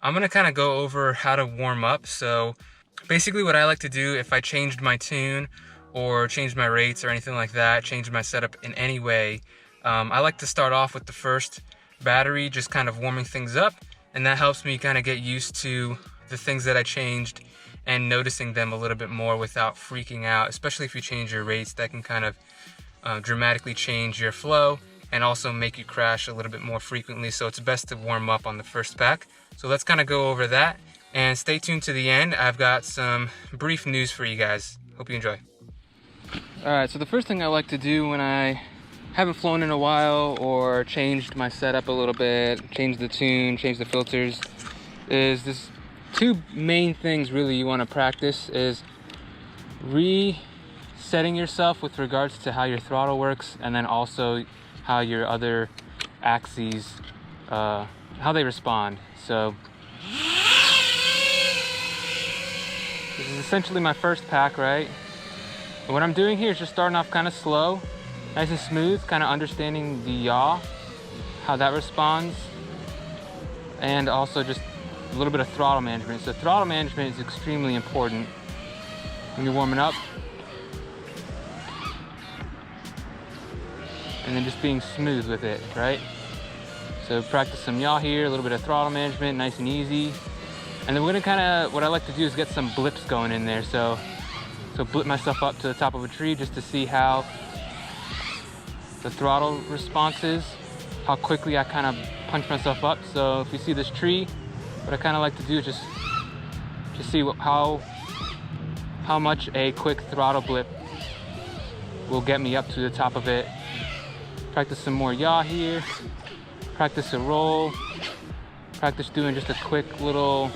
I'm gonna kind of go over how to warm up. So basically what I like to do if I changed my tune or changed my rates or anything like that, changed my setup in any way, I like to start off with the first battery, just kind of warming things up, and that helps me kind of get used to the things that I changed and noticing them a little bit more without freaking out, especially if you change your rates. That can kind of dramatically change your flow and also make you crash a little bit more frequently. So it's best to warm up on the first pack. So let's kind of go over that and stay tuned to the end. I've got some brief news for you guys. Hope you enjoy. All right, so the first thing I like to do when I haven't flown in a while or changed my setup a little bit, changed the tune, changed the filters, is this two main things really you want to practice is resetting yourself with regards to how your throttle works, and then also how your other Axiis, how they respond. So this is essentially my first pack, right? And what I'm doing here is just starting off kind of slow, nice and smooth, kind of understanding the yaw, how that responds, and also just a little bit of throttle management. So throttle management is extremely important when you're warming up. And then just being smooth with it, right? So practice some yaw here, a little bit of throttle management, nice and easy. And then we're gonna kinda, what I like to do is get some blips going in there. So blip myself up to the top of a tree just to see how the throttle response is, how quickly I kind of punch myself up. So if you see this tree, what I kind of like to do is just see how much a quick throttle blip will get me up to the top of it. Practice some more yaw here, practice a roll, practice doing just a quick little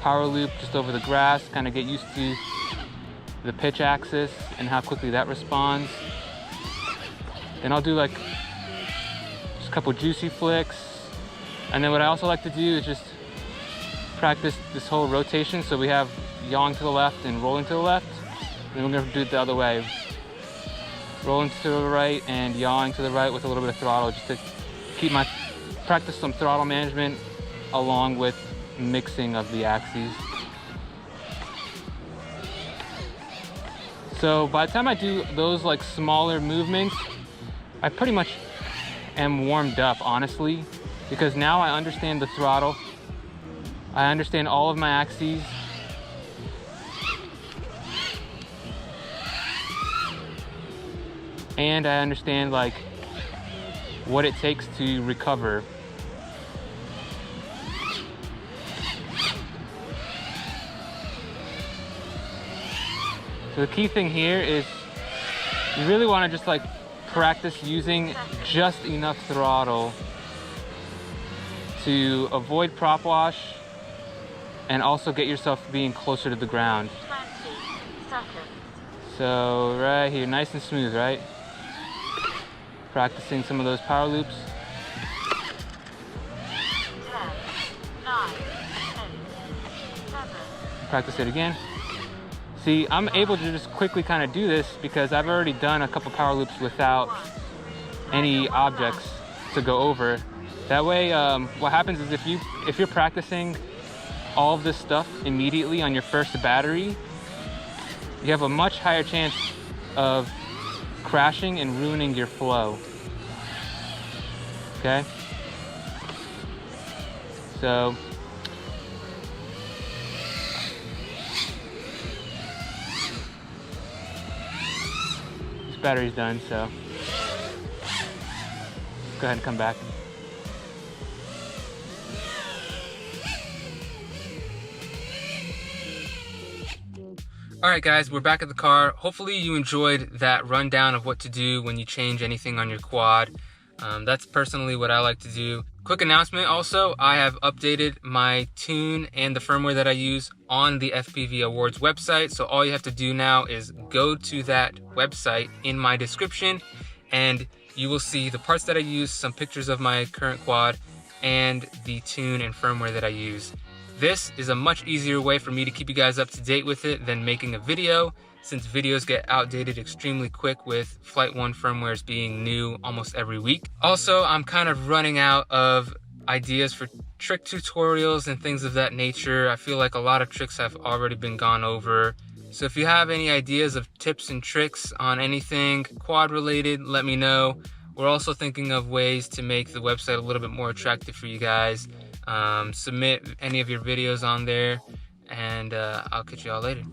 power loop just over the grass, kind of get used to the pitch axis and how quickly that responds. Then I'll do like just a couple juicy flicks. And then what I also like to do is just practice this whole rotation. So we have yawing to the left and rolling to the left. And then we're gonna do it the other way. Rolling to the right and yawing to the right with a little bit of throttle, just to practice some throttle management along with mixing of the Axiis. So by the time I do those like smaller movements, I pretty much am warmed up, honestly, because now I understand the throttle. I understand all of my Axiis. And I understand like what it takes to recover. So the key thing here is you really want to just like practice using just enough throttle to avoid prop wash and also get yourself being closer to the ground. 20 seconds. So right here, nice and smooth, right? Practicing some of those power loops. 10, 9, 8, 7. Practice it again. See, I'm able to just quickly kind of do this because I've already done a couple power loops without any objects to go over. That way, what happens is if you're practicing all of this stuff immediately on your first battery, you have a much higher chance of crashing and ruining your flow. Okay? So this battery's done, so go ahead and come back. All right, guys, we're back at the car. Hopefully you enjoyed that rundown of what to do when you change anything on your quad. That's personally what I like to do. Quick announcement also, I have updated my tune and the firmware that I use on the FPV Awards website. So all you have to do now is go to that website in my description and you will see the parts that I use, some pictures of my current quad, and the tune and firmware that I use. This is a much easier way for me to keep you guys up to date with it than making a video, since videos get outdated extremely quick with Flight 1 firmwares being new almost every week. Also, I'm kind of running out of ideas for trick tutorials and things of that nature. I feel like a lot of tricks have already been gone over. So if you have any ideas of tips and tricks on anything quad related, let me know. We're also thinking of ways to make the website a little bit more attractive for you guys. Submit any of your videos on there, and I'll catch you all later.